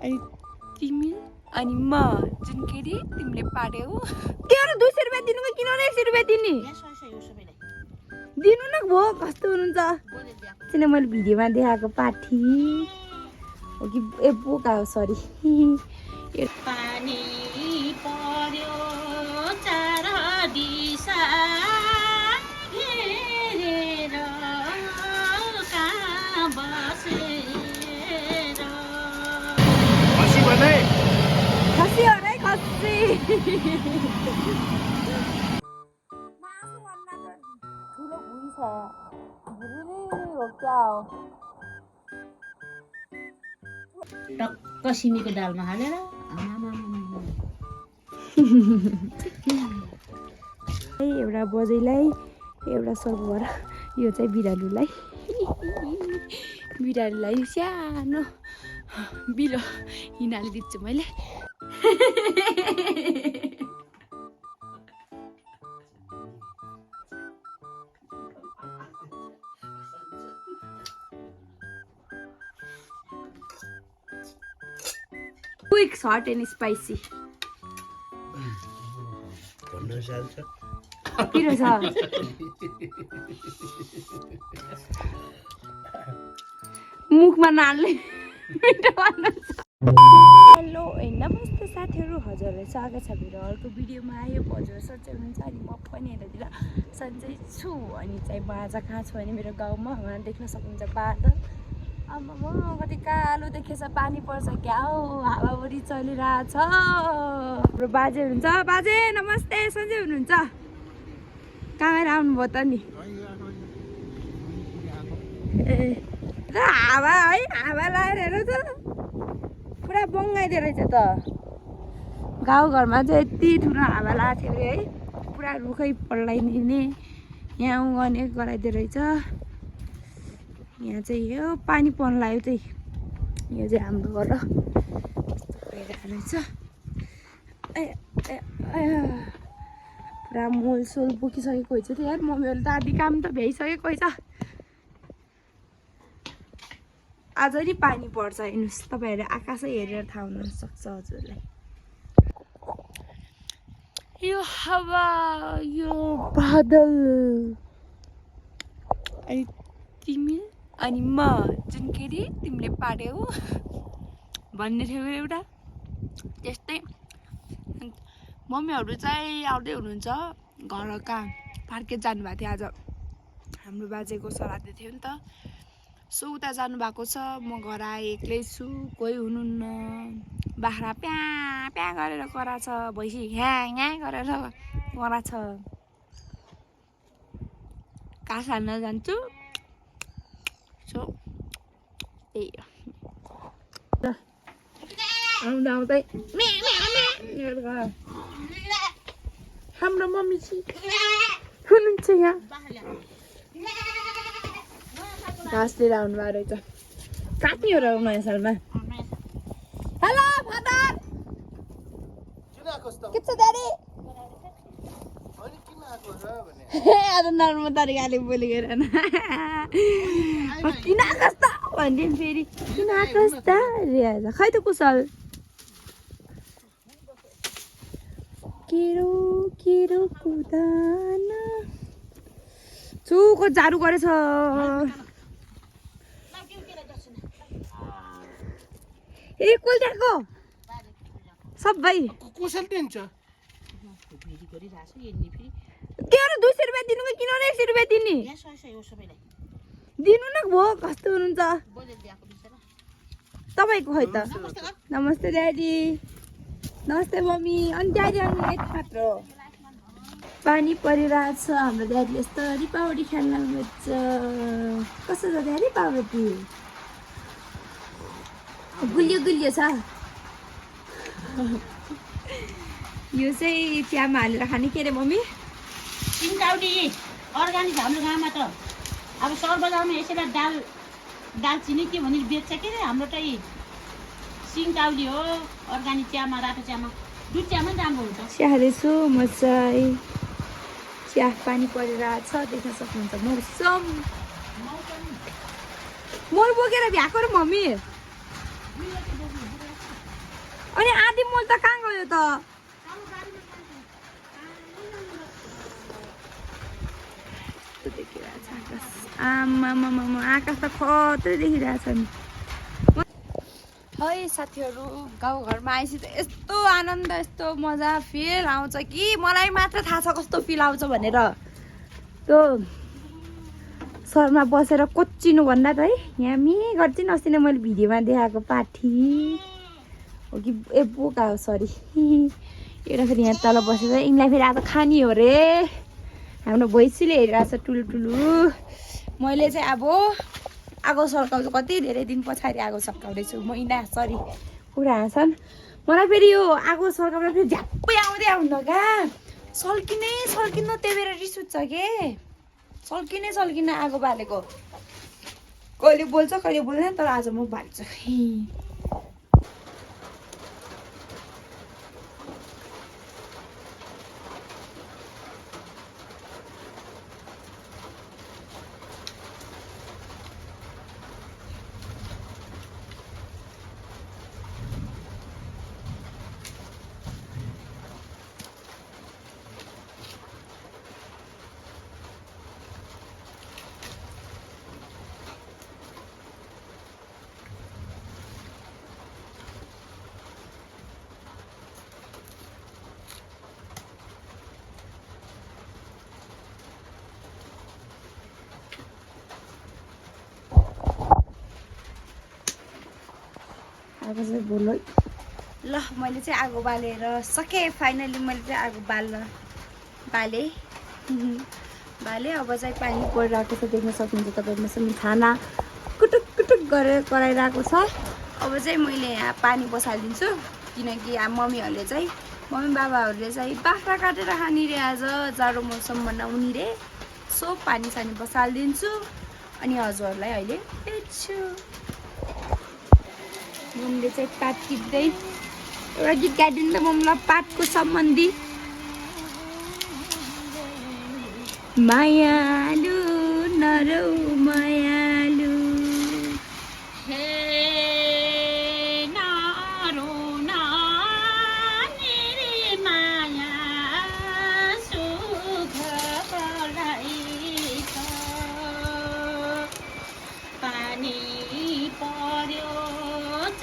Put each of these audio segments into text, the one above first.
अनि तिमी अनि म जुन केरी तिमीले पाड्यौ तेरो 200 रुपैयाँ दिनुको किन 100 रुपैयाँ दिने दिनु न भो कस्तो हुनुहुन्छ किन मैले भिडियोमा देखाएको पाठी हो कि ए बोका हो सरी पानी पर्यो चार दिशा घेरेर कहाँ बसेर खसी भने खसी हो रे खसी ठुलो भुइँ छ भुइँ हो क्या हो टक्क सिमीको दालमा हालेर एउटा बजैलाई एउटा सर्भर यो चाहिँ बिरालुलाई सानो बिलो हिनाले दिन्छु मैले Quick, hot and spicy. पिरो छ मुखमा नाल्ने हेलो नमस्ते साथीहरू हजुरलाई स्वागत छ मेरो अर्को भिडियोमा आयो हजुर सन्चै हुनुहुन्छ अनि म पनि यतातिर सन्चै छु अनि चाहिँ बाजा कहाँ छु भने मेरो गाउँमा उहाँ देख्न सक्नुहुन्छ बादल अब म कति कालो देखेछ पानी पर्छ क्या हो हावाहुरी चलिरहेछ हाम्रो बाजे हुनुहुन्छ बाजे नमस्ते सन्चै हुनुहुन्छ कहाँ आउनुभयो त नि ए हावा है हावा लगाएर हेर त पुरा बङ्गाइदियो रहेछ त गाउँघरमा चाहिँ यति ठुलो हावा लगाएको थियो अरे है पुरा रुखै पल्लाइदिने यहाँ गर्ने गराइदियो रहेछ यहाँ चाहिँ यो पानी पर्न लाग्यो त्यही यो चाहिँ हाम्रो घर रहेछ पुरा मोलसोल बोकिसकेको हुन्छ त्यो यार मम्मीहरूले त आधी काम त भ्याइसकेको छ आज नि पानी पर्छ हेर्नुहोस् तपाईँहरूले आकाशै हेरेर थाहा हुन सक्छ हजुरलाई यो हावा यो बादल अनि तिमी अनि म जुन केरी तिमीले पाड्यौ भन्ने थियो एउटा त्यस्तै मम्मीहरू चाहिँ आउँदै हुनुहुन्छ घर कहाँ मार्केट जानुभएको थियो आज हाम्रो बाजेको श्राद्ध थियो नि त सो उता जानुभएको छ म घर आएँ एक्लै छु कोही हुनुहुन्न बाख्रा प्या प्या गरेर कराछ भैँसी ह्या गरेर कराछ घाँस हाल्न जान्छु सो त्यही हो आउँदा आउँदै हाम्रो मम्मी चाहिँ हुनुहुन्छ यहाँ घाँस लिएर आउनु भएको रहेछ काट्ने हो र नयाँ सालमा हेलो फादर के छ ड्याडी आज नर्मल तरिकाले बोलेको किन आकाश त भनिदिनु फेरि किन आकाश त अरे खै त कुशल केरो केरो कुदान चुको झाडु गरेछ ए कुल्ट्याको सबै कुशल दिन्छ तेरो 200 रुपैयाँ दिनुको किन 100 रुपैयाँ दिने दिनु न भो कस्तो हुनुहुन्छ तपाईँको खै त नमस्ते ड्याडी नमस्ते मम्मी अनि ड्याडी अनि यति मात्र हो पानी परिरहेछ हाम्रो ड्याडी यस्तो पाउडी खेल्न गएछ कस्तो छ ड्याडी पाउडी गुलियो गुलियो छ यो चाहिँ चियामा हालेर खाने के अरे मम्मी सिङ्काउली अर्ग्यानिक हाम्रो गाउँमा त अब सहर बजारमा यसरी दालचिनी के भने बेच्छ के अरे हाम्रो चाहिँ सिङ्काउली हो अर्ग्यानिक चियामा रातो चियामा दुध चियामा पनि राम्रो हुन्छ चियाहालेछु म चाहिँ चिया पानी परिरहेछ देख्न सक्नुहुन्छ मौसम मोर बोकेर भ्याएको र मम्मी चामल त कहाँ गयो त देखिरहेछ आकाश आमामामा आकाश त खत्रै देखिरहेछ नि है साथीहरू गाउँघरमा आएपछि त यस्तो आनन्द यस्तो मजा फिल आउँछ कि मलाई मात्र थाहा छ कस्तो फिल आउँछ भनेर त्यो सरमा बसेर कोच्चिनु भन्दा त है यामी गर्छिन् अस्ति नै मैले भिडियोमा देखाएको पाठी हो कि ए बोका हो सरी एउटा फेरि यहाँ तल बसेर यिनीलाई फेरि आज खानी हो रे हाम्रो भैँसीले हेरिरहेको छ ठुलो मैले चाहिँ अब आगो सल्काउँछु कति धेरै दिन पछाडि आगो सल्काउँदैछु महिना सरी कुरा हाँछन् मलाई फेरि यो आगो सल्काउँदा फेरि झ्याप्पै आउँदै आउनु क्या सल्किन त्यही भएर रिस उठ्छ के सल्किन आगो बालेको कहिले बोल्छ कहिले बोल्दैन तर आज म बाल्छु आगो चाहिँ बोलो ल मैले चाहिँ आगो बालेर सकेँ फाइनली मैले चाहिँ आगो बालेँ अब चाहिँ पानी परिरहेको छ देख्न सक्नुहुन्छ तपाईँले चाहिँ खाना कुटुक कुटुक गरेर कराइरहेको छ अब चाहिँ मैले यहाँ पानी बसालिदिन्छु किनकि मम्मी बाबाहरूले चाहिँ बाख्रा काटेर खाने रे आज जाडो मौसम बनाउने रे सो पानी सानी बसालिदिन्छु अनि हजुरहरूलाई अहिले बेच्छु मम्मीले चाहिँ पात टिप्दै एउटा गीत गाइदिनु त मम्मीलाई पातको सम्बन्धी मायालु नरौ मायालु हे नारो नानी माया सुख पलाई पानी पर्यो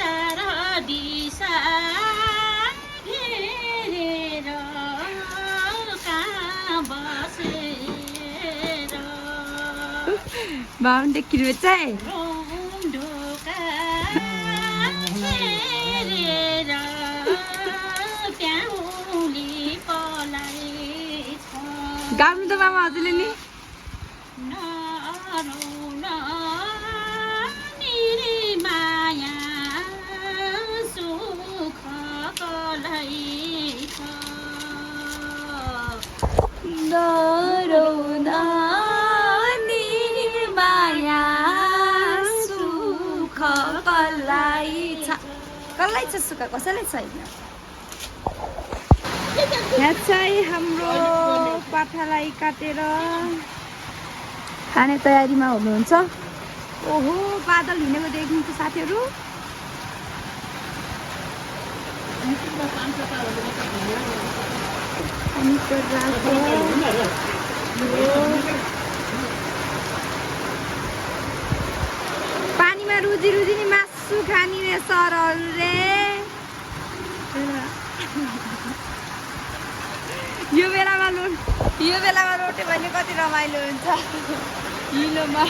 चार दिशा घेरेर कहाँ बसेर बाहुन देखिनु चाहिँ ढोका घेरेर प्याउली पलाइ छ गाउनु त मामा हजुरले नि नरुन निरी माया सुख कलाई छ नरौना माया सुख कसलाई छ सुख कसैलाई छैन यहाँ चाहिँ हाम्रो पाठालाई काटेर खाने तयारीमा हुनुहुन्छ ओहो बादल हिँडेको देख्नुहुन्छ साथीहरू पानीमा रुजी नि मासु खाने रे सरहरू रे यो बेलामा रोट्यो भने कति रमाइलो हुन्छ हिलोमा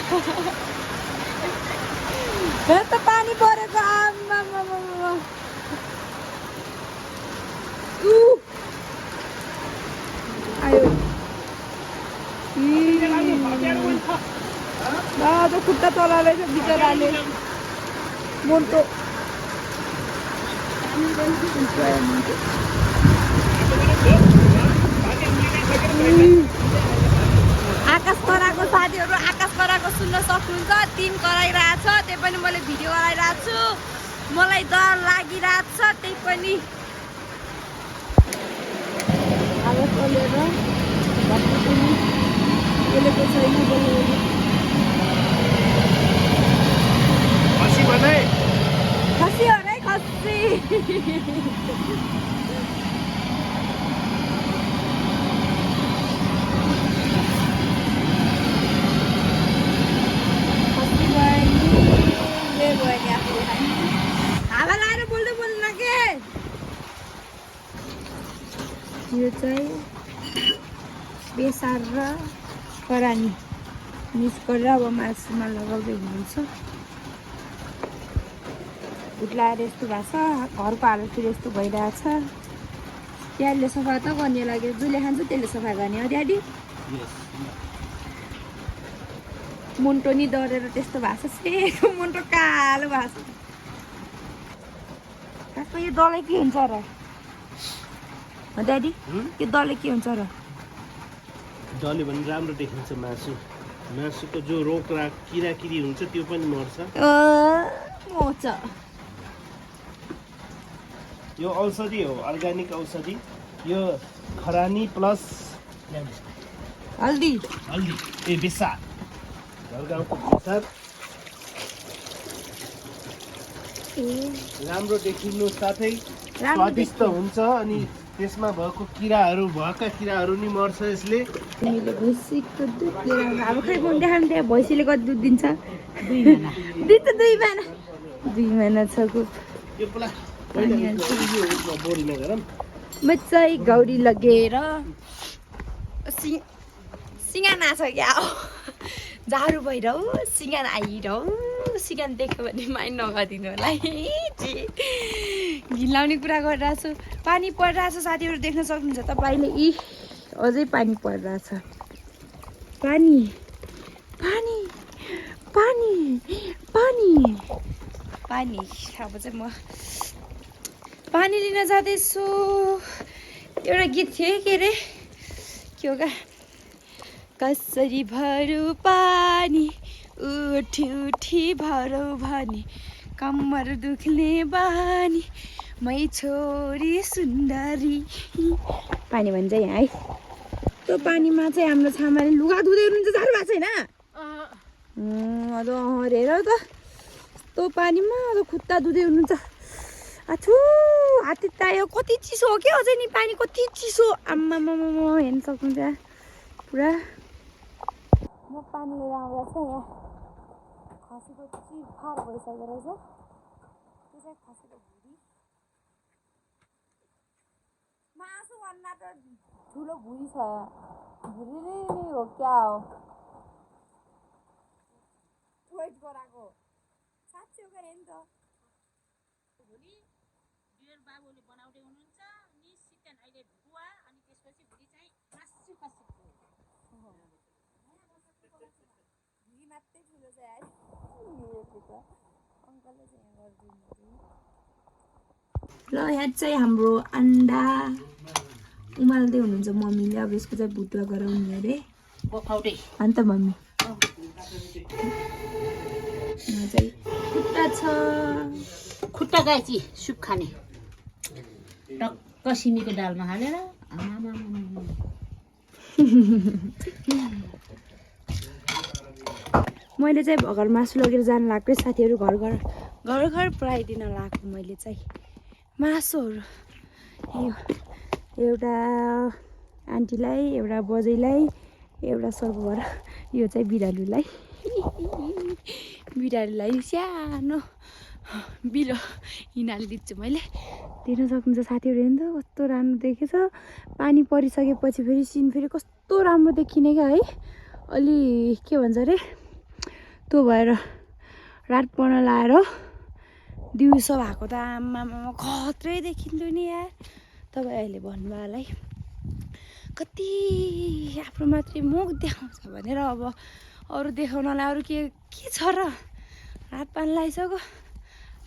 त पानी परेको आम्मामामा आयो खुट्टा चलाएर बिचराले मोटो आकाश कराको साथीहरू आकाश कराको सुन्न सक्नुहुन्छ 3 कराइरहेछ त्यही पनि मैले भिडियो गराइरहेको छु मलाई डर लागिरहेछ त्यही पनि आवाज चलेर बोलेको छैन खसी बनाए खसी हो रे खसी हावा लाएर बोल्दै बोल्नु के यो चाहिँ बेसार र करानी मिक्स गरेर अब मासुमा लगाउँदै हुनुहुन्छ उठ्लाएर यस्तो भएको छ घरको हालततिर यस्तो भइरहेछ प्याजले सफा त गर्ने लाग्यो जसले खान्छ त्यसले सफा गर्ने हो ड्याडी मुन्टो नि डढेर त्यस्तो भएको छ सेको मुन्टो कालो भएको छ खासमा यो दलै के हुन्छ र ड्याडी यो दलै के हुन्छ र डल्यो भने राम्रो देखिन्छ मासु मासुको जो रोग राग किराकिरी हुन्छ त्यो पनि मर्छ मोच यो औषधि हो अर्ग्यानिक औषधि यो खरानी प्लस हल्दी ए बेसार घर गाउँको बेसार राम्रो देखिनु साथै स्वादिष्ट हुन्छ अनि त्यसमा भएको भएका किराहरू नि मर्छ यसले हामीले भैँसीको दुध लिएर अब खै म देखाउनु त्यहाँ भैँसीले कति दुध दिन्छ 2 महिना दिन्छ 2 महिना 2 महिना छ यो बोरीमा गरौँ म चाहिँ गौरी लगेर सिँगान आछ क्या झाडु भइरहु सिँगान आइरहु सिँगान देख्यो भने माइन नगरिदिनु होला है घिलाउने कुरा गरिरहेको छु पानी परिरहेछ साथीहरू देख्न सक्नुहुन्छ तपाईँले अझै पानी परिरहेछ पानी पानी पानी पानी पानी अब चाहिँ म पानी लिन जाँदैछु एउटा गीत थियो के अरे के हो कसरी भरौ पानी उठी उठी भरौ भने कम्मर दुख्ने बानी मै छोरी सुन्दरी पानी भन्छ यहाँ है त्यो पानीमा चाहिँ हाम्रो छामाले लुगा धुँदै हुनुहुन्छ जानु भएको छैन हेर त त्यो पानीमा खुट्टा धुँदै हुनुहुन्छ आछु हात्ती तायो कति चिसो हो के अझै नि पानी कति चिसो आम्मामा हेर्न सक्नुहुन्छ पुरा म पानी लिएर आउँदा चाहिँ यहाँ खसीको चिफार भइसकेको रहेछ त्यो चाहिँ खसीको भुँडी मासु भन्दा त ठुलो भुँडी छ भुँडी हो क्या हो वेट गराएको साँच्चै हो नि त भोलि डियर बाबुले बनाउँदै हुनुहुन्छ अनि चिकन अहिले गुवा अनि त्यसपछि भोलि चाहिँ मासु खसीको भुँडी मात्रै ठुलो छ यार अङ्कलले चाहिँ यहाँ गरिदिनु ल यहाँ चाहिँ हाम्रो अन्डा उमाल्दै हुनुहुन्छ मम्मीले अब यसको चाहिँ भुटुवा गराउने अरे पकाउँदै अन्त मम्मी यहाँ चाहिँ खुट्टा छ खुट्टा गाइची सुप खाने टक्क सिमीको दालमा हालेर मैले चाहिँ भर्खर मासु लगेर जानु लाग्यो साथीहरू घर घर पुऱ्याइदिन लाग्यो मैले चाहिँ मासुहरू एउटा आन्टीलाई एउटा बजैलाई एउटा सर्वभर यो चाहिँ बिरालुलाई सानो बिलो हिँडाले दिन्छु मैले देख्न सक्नुहुन्छ साथीहरू हेर्नु त कस्तो राम्रो देखेछ पानी परिसकेपछि फेरि सिन फेरि कस्तो राम्रो देखिने क्या है अलि के भन्छ अरे त्यो भएर रात पर्न लाएर दिउँसो भएको त आमामा खत्रै देखिन्थ्यो नि यार तपाईँ अहिले भन्नुभयो कति आफ्नो मात्रै मुख देखाउँछ भनेर अब अरू देखाउनलाई अरू के छ र रात पानी लगाइसक्यो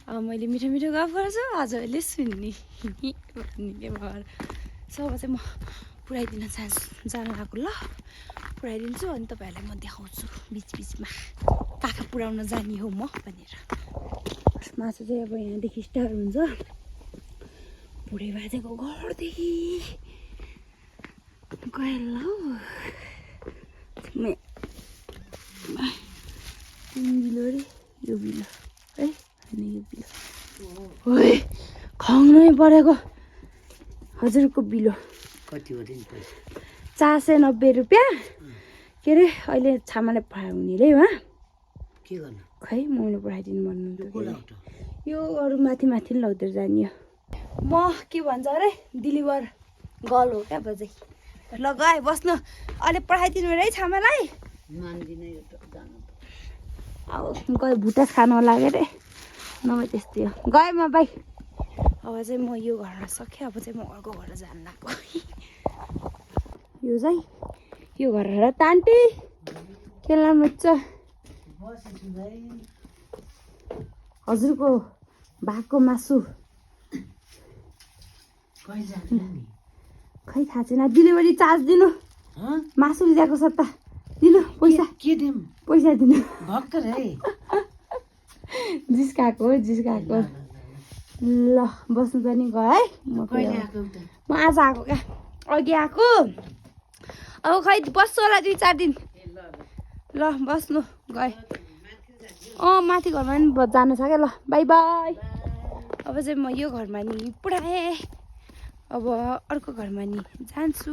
अब मैले मिठो मिठो गफ गर्छु हजुरहरूले सुन्ने भन्ने भएर सब चाहिँ म पुऱ्याइदिन चाहन्छु जान लागु ल पुऱ्याइदिन्छु अनि तपाईँहरूलाई म देखाउँछु बिचबिचमा कहाँ पुऱ्याउन जाने हो म भनेर मासु चाहिँ अब यहाँदेखि स्टार्ट हुन्छ बुढे बाजेको घरदेखि गएल हौ बिलो अरे यो बिलो है अनि यो बिलो ओए खङ्नै परेको हजुरको बिलो कति हो दिन पैसा 490 रुपियाँ के अरे अहिले छामाले पठाउने रे उहाँ के गर्नु खै मैले पठाइदिनु भन्नुहुन्छ यो अरू माथि माथि लगिदिएर जाने म के भन्छ अरे डेलिभर गर्ल हो क्या बजै ल गए बस्नु अहिले पठाइदिनु रे छामालाई मान्दिनँ यो त जानु अब गए भुटा खानु लाग्यो रे नभए त्यस्तै हो गएँ म भाइ अब चाहिँ म यो घरमा सकेँ अब चाहिँ म अर्को घर जानु लाग्यो यो चाहिँ यो घर र तान्टी के लानु छ हजुरको भागको मासु खै थाहा छैन डेलिभरी चार्ज दिनु मासु ल्याएको सट्टा दिनु पैसा के दिम पैसा दिनु भक्कर है जिस्काएको ल बस्नु त नि गयो है म आज आएको क्या अघि आएको अब खै बस्छु होला 2-4 दिन ल बस्नु गएँ माथि घरमा नि जानु छ क्या ल बाई बाई अब चाहिँ म यो घरमा नि पुऱ्याएँ अब अर्को घरमा नि जान्छु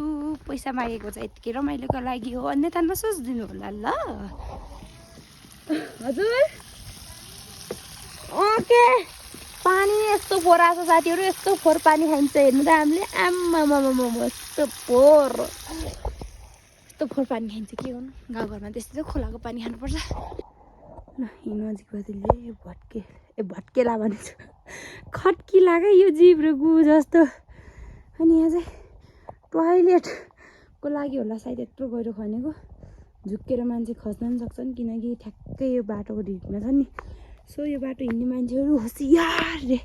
पैसा मागेको चाहिँ यत्तिकै रमाइलोको लागि हो अन्यथा नसोचिदिनु होला ल हजुर के पानी यस्तो फोहोर आएको साथीहरू यस्तो फोहोर पानी खाइन्छ हेर्नु त हामीले आम्मामामा यस्तो फोहोर पानी खाइन्छ के गर्नु गाउँघरमा त्यस्तै खोलाको पानी खानुपर्छ ल यी नजिक बदलले भट्केला भनेछु खट्किला क्या यो जीव र गु जस्तो अनि यहाँ चाहिँ टोयलेटको लागि होला सायद यत्रो गहिरो खनेको झुक्केर मान्छे खस्न पनि सक्छन् किनकि ठ्याक्कै यो बाटोको ढिकमा छ नि सो यो बाटो हिँड्ने मान्छेहरू होसियार रे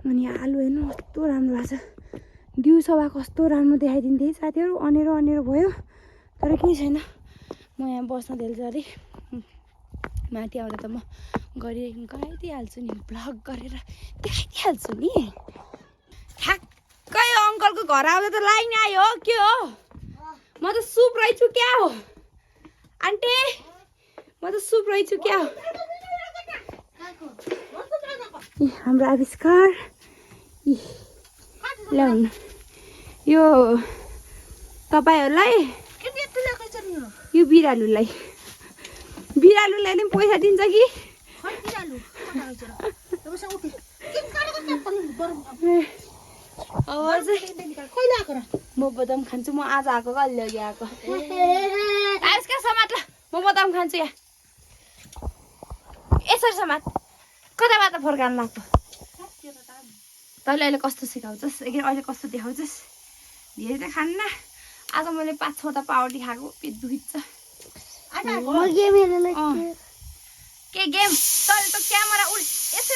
अनि आलु हेर्नु कस्तो राम्रो भएको छ दिउँसो भए कस्तो राम्रो देखाइदिन्थेँ साथीहरू अनेरो भयो तर केही छैन म यहाँ बस्न दिन्छ अरे माथि आउँदा त म गइदिइहाल्छु नि भ्लग गरेर देखाइदिइहाल्छु नि ठ्याक्कै अङ्कलको घर आउँदा त लाइन आयो हो के हो म त सुप रहेछु क्या हो आन्टी म त सुप रहेछु क्या हो हाम्रो आविष्कार ल्याउनु यो तपाईँहरूलाई यो बिरालुलाई नि पैसा दिन्छ कि म बदाम खान्छु म आज आएको कहिले अघि आएको आविष्कार समात ल म बदाम खान्छु यहाँ यसरी समात कताबाट फर्काउनु लाग्छ तैँले अहिले कस्तो सिकाउँछस् अहिले कस्तो देखाउँछस् धेरै त खान्न आज मैले 5-6वटा पाउडी खाएको पेट दुखिन्छ के गेम तैँले त क्यामेरा यसो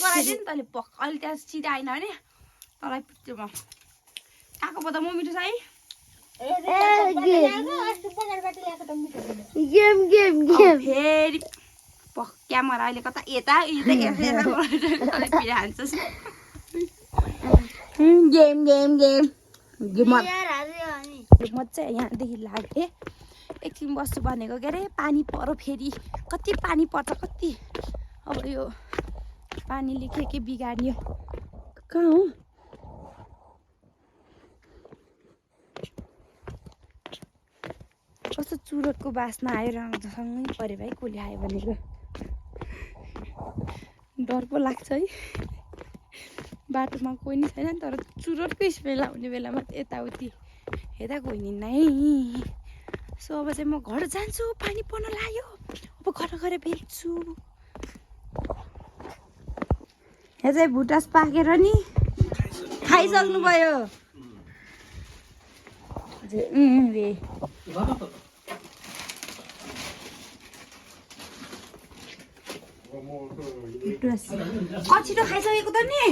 गराइदियो नि तैँले पक्क अहिले त्यहाँ सिधा आएन भने तँलाई पिट्छु म काको पो त म मिठो छ है फेरि क्यामेरा अहिले कता यता हान्छस् म चाहिँ यहाँदेखि लागेँ एकछिन बस्छु भनेको के अरे पानी पऱ्यो फेरि कति पानी पर्छ कति अब यो पानीले के बिगार्यो कहाँ हो कस्तो चुरोटको बास्ना आयो सँगै पऱ्यो भाइ कसले आयो भनेको डर पो लाग्छ है बाटोमा कोही नि छैन तर चुरोटको स्मेल आउने बेलामा यताउति हेर्दा कोही नि नै सो अब चाहिँ म घर जान्छु पानी पर्न लाग्यो अब घर गएर बेच्छु यहाँ चाहिँ भुटास पाकेर नि खाइसक्नु भयो छिटो खाइसकेको त नि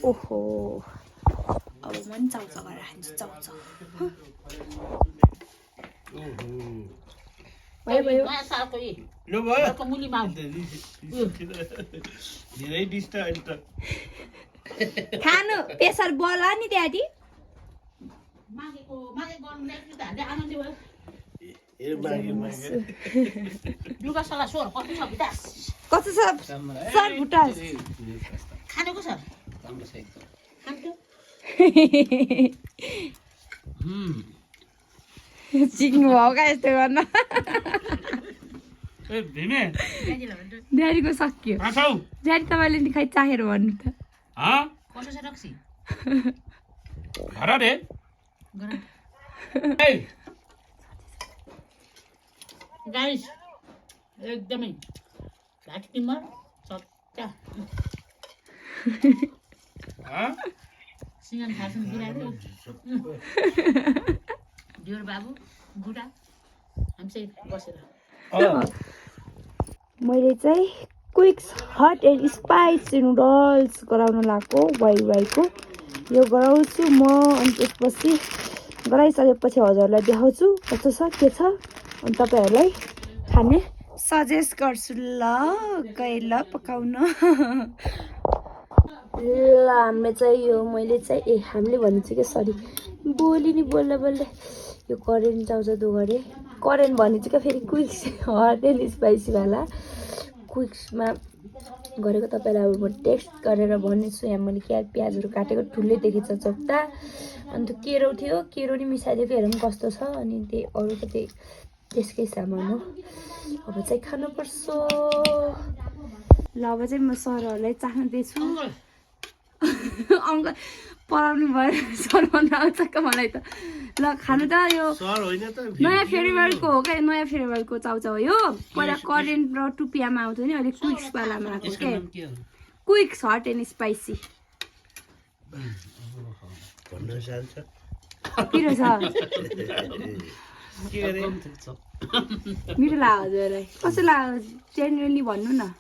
ओहो अब म नि चाउचाउ गरेर खान्छु चाउचाउ भयो नयाँ सालको लो भयो अर्को मुली माउ धेरै डिस त अहिले त खानु प्रेसर बला नि ड्याडी मागेको गर्नु ल्याइदिनु त हामीले आनन्दी भयो ए मागे मागे लुगा सल्लाह सोर कति छ विकास कस्तो छ सर भुटास खानेको छ खान्थ्यो सिक्नु भयो क्या यस्तो गर्न ए भिमे ड्याडीको सक्यो आछौ ड्याडी तपाईँले नि खै चाहेर भन्नु त कसो छ रक्सी घर रे ए गाइस एकदमै घाटी टिम्बर सट्टा सिँगन खासन बिरालो डियर बाबु बुढा हामी चाहिँ बसेर मैले चाहिँ Quix hot and spicy noodles गराउन लगाएको वाइको यो गराउँछु म अनि त्यसपछि गराइसकेपछि हजुरहरूलाई देखाउँछु कस्तो छ के छ अनि तपाईँहरूलाई खाने सजेस्ट गर्छु ल गए ल पकाउन ल हामीले चाहिँ यो मैले चाहिँ हामीले भनिन्छ कि सरी बोली नि बोल्दा बोल्दै यो करेन्ट जाउँछ दो गरे करेन्ट भनिन्छ क्या फेरि क्विक्स हट एन्ड स्पाइसीवाला क्विक्समा गरेको तपाईँलाई अब म टेस्ट गरेर भन्नेछु यहाँ मैले प्याजहरू काटेको ठुलै देखेछ चोक्टा अन्त केरो थियो केरो नि मिसाइदिएको हेरौँ कस्तो छ अनि त्यही अरूको त्यही त्यसकै सामान हो अब चाहिँ खानुपर्छ ल अब चाहिँ म सरहरूलाई चाहँदैछु अङ्कल पढाउनु भयो सर भन्नु आउँछ क्या मलाई त ल खानु त यो सर होइन त नयाँ फेरिवेलको हो क्या नयाँ फेरिवेलको चाउचाउ यो पहिला करेन्ट र टुपियामा आउँथ्यो नि अहिले क्विक्सवालामा आएको क्या क्विक्स हट एन्ड स्पाइसी भन्न चाहन्छ पिरो छ मिठो लाग्यो हजुरलाई कस्तो लाग्यो जेन्युनली भन्नु न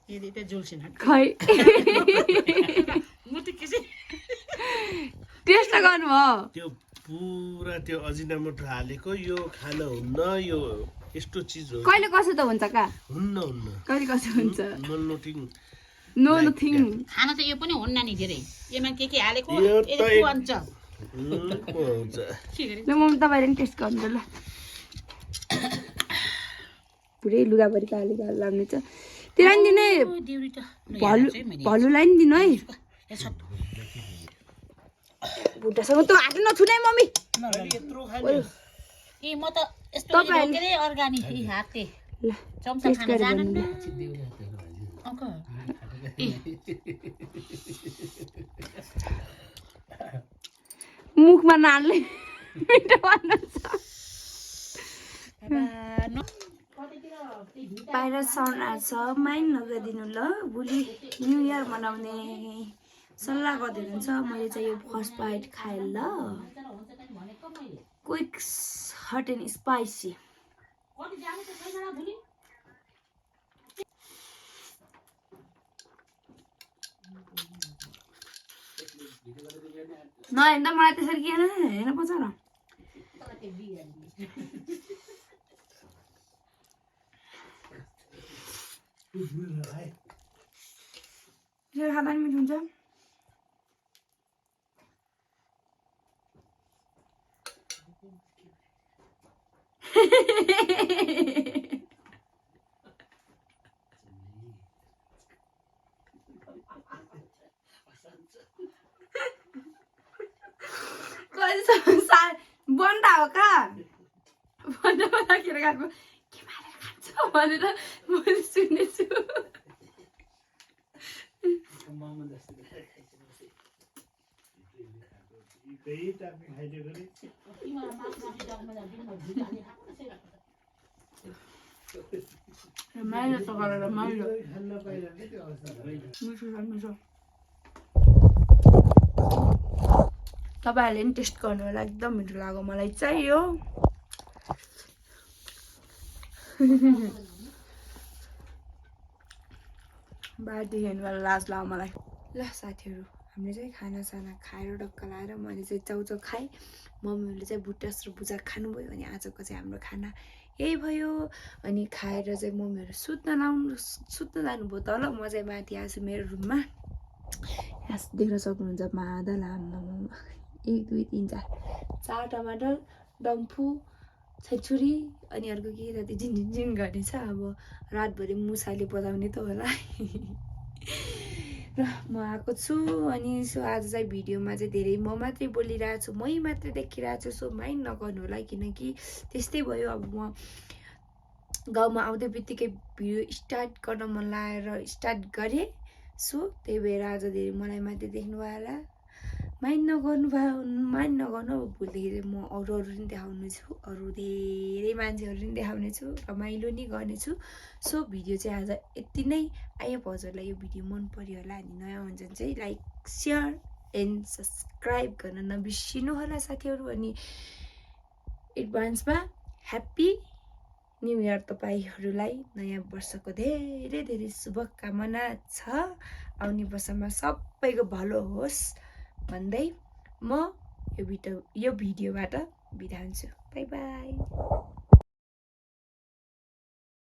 यदि त जुल्सिन खै म त के चाहिँ टेस्ट गर्नुभयो त्यो पुरा त्यो अजिनामोटो हालेको यो खान हुन्न यो यस्तो चिज हो कहिले कसो त हुन्छ का हुन्न हुन्न कहिले कसो हुन्छ नोटिङ नो नथिङ खाना त यो पनि हुन्न नि धेरै यसमा के हालेको यो त यदि भन्छ हुन्छ के गरे ल म तपाईँले पनि टेस्ट गर्नु ल पुरै लुगाभरि काली काली लाग्ने छ त्यसलाई नि दिने देउरी त भलुलाई नि दिनु है भुटासँग त हात नछुने मम्मी यत्रो खाने ए म त यस्तो तपाईहरु- के रे अर्गानिक हाते ल चम्चा टेस्ट खान गरेर जान्न भन्नु। अङ्कल मुखमा नाल्ने मिठो भन्नुहुन्छ बाहिर साउन्ड आएको छ माइन्ड नगरिदिनु ल भोलि न्यु इयर मनाउने सल्लाह गर्दै हुनुहुन्छ मैले चाहिँ यो फर्स्ट बाइट खाएँ ल क्विक्स हट एन्ड स्पाइसी नहेर्दा मलाई त्यसरी के हेर्न पर्छ न यसरी खाँदा नि मिठो हुन्छ बन्दा हो का बन्दा राखेर गएको के मारेर खान्छ भनेर मैले सुनेछु रमाइलो त गरेर रमाइलो मिठो छ मिठो तपाईँहरूले पनि टेस्ट गर्नु होला एकदम मिठो लाग्यो मलाई चाहिँ यो बाहिरदेखि हेर्नुलाई लाज लाग्यो मलाई ल साथीहरू हामीले चाहिँ खानासाना खाएर डक्क लाएर मैले चाहिँ चाउचाउ खाएँ, मम्मीहरूले चाहिँ भुटास र भुजा खानुभयो। अनि आजको चाहिँ हाम्रो खाना यही भयो। अनि खाएर चाहिँ मम्मीहरू सुत्न जानुभयो तल, म चाहिँ माथि आएको छु मेरो रुममा। यहाँ देख्न सक्नुहुन्छ मादा लामो 1 2 3 4 टमाटर, डम्फु, छेचुरी अनि अर्को के त त्यो झिनझिन गर्ने छ। अब रातभरि मुसाले बजाउने त होला। र म आएको छु। अनि सो आज चाहिँ भिडियोमा चाहिँ धेरै म मात्रै बोलिरहेको छु, मै मात्रै देखिरहेको छु। सो माइन्ड नगर्नु होला, किनकि त्यस्तै भयो। अब म गाउँमा आउँदै बित्तिकै भिडियो स्टार्ट गर्न मन लागेर स्टार्ट गरेँ। सो त्यही भएर आज धेरै मलाई मात्रै देख्नु भयो होला, माइन्ड नगर्नु। अब भोलिदेखि म अरू नि देखाउने छु, अरू धेरै मान्छेहरू नि देखाउने छु, रमाइलो नि गर्नेछु। सो भिडियो चाहिँ आज यति नै। आई होप हजुरलाई यो भिडियो मन पर्यो होला। अनि नयाँ हुन्छ भने चाहिँ लाइक सेयर एन्ड सब्सक्राइब गर्न नबिर्सिनु होला साथीहरू। अनि एडभान्समा ह्याप्पी न्यु इयर तपाईँहरूलाई। नयाँ वर्षको धेरै धेरै शुभकामना छ। आउने वर्षमा सबैको भलो होस् भन्दै म यो भिडियोबाट बिदा हुन्छु। By by.